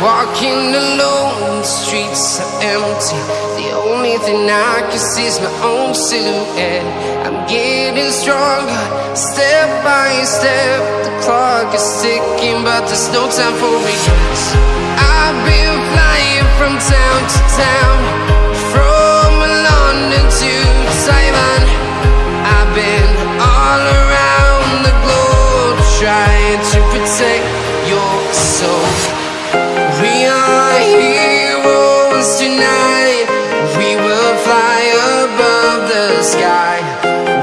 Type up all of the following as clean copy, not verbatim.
Walking alone, the streets are empty. The only thing I can see is my own silhouette. I'm getting stronger, step by step. The clock is ticking, but there's no time for regrets. I've been flying from town to town, from London to Taiwan. I've been all around the globe, trying to protect your soul. We are heroes tonight. We will fly above the sky.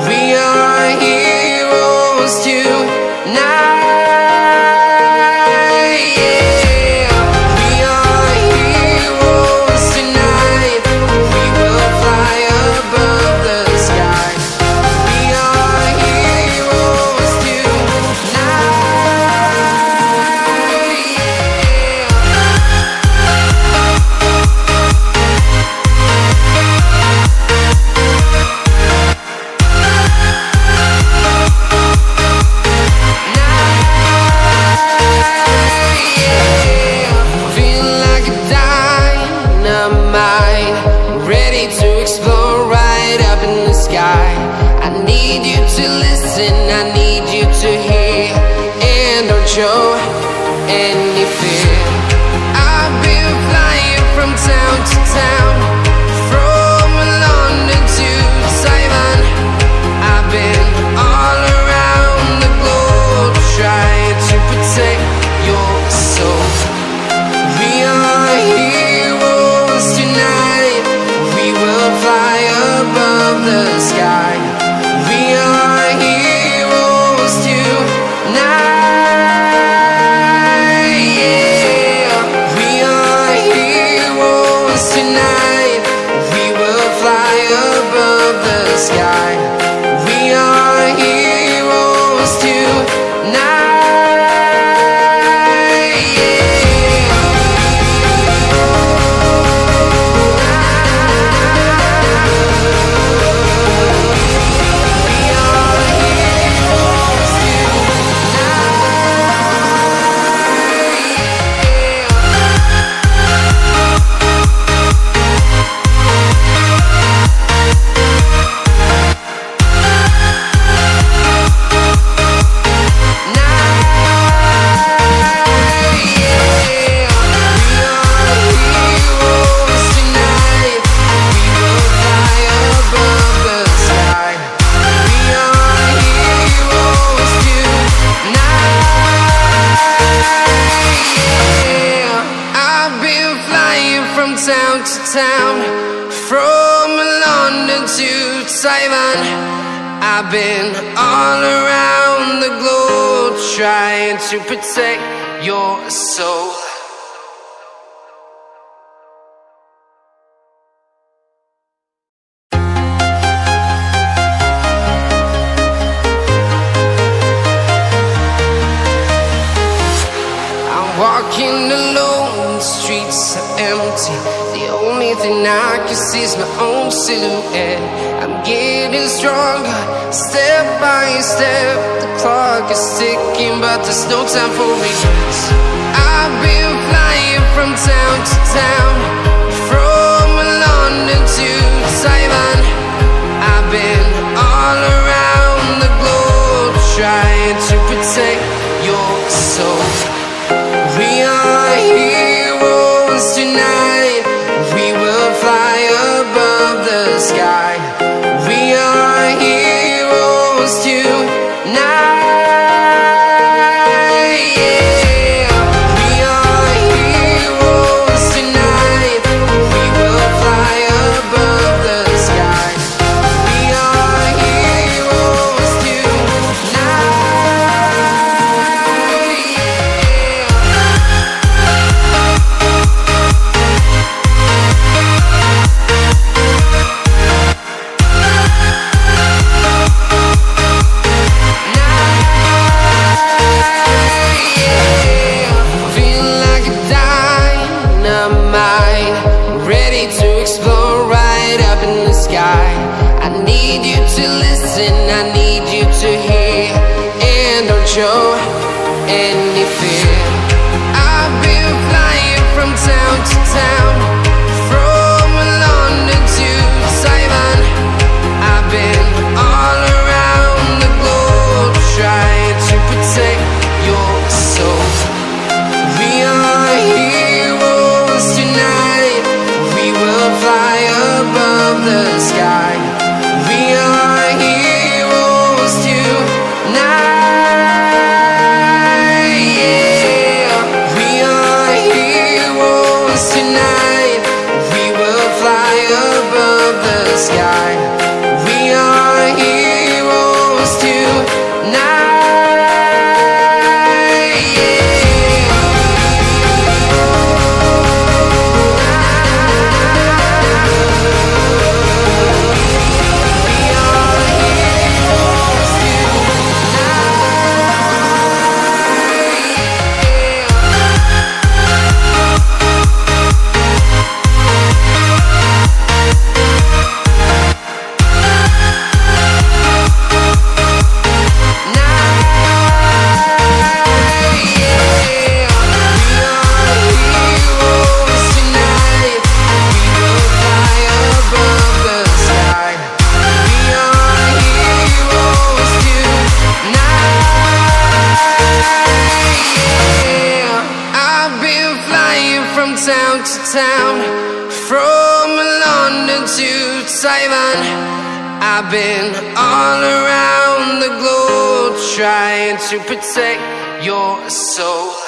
We are heroes tonight. Yeah. We are heroes tonight. We will fly above the sky. We are heroes tonight. I need you to hear, and don't show any fear. I've been flying from town to town, from London to Taiwan. I've been all around the globe, trying to protect your soul. We are heroes tonight. We will fly above the sky. We are heroes tonight. Yeah. We are heroes tonight. We will fly above the sky. We are heroes tonight. Town to town, from London to Taiwan. I've been all around the globe, trying to protect your soul. I'm walking alone, the streets are empty. The only thing I can see is my own silhouette. I'm getting stronger, step by step. The clock is ticking, but there's no time for regrets. I've been flying from town to town, from London to Taiwan. I've been all around the globe, trying to protect your soul. We are heroes tonight. We will fly above the sky. We are heroes tonight. Yeah. We are heroes tonight. We will fly above the sky. We are heroes tonight. Show any fear. I've been flying from town, from London to Taiwan. I've been all around the globe trying to protect your soul.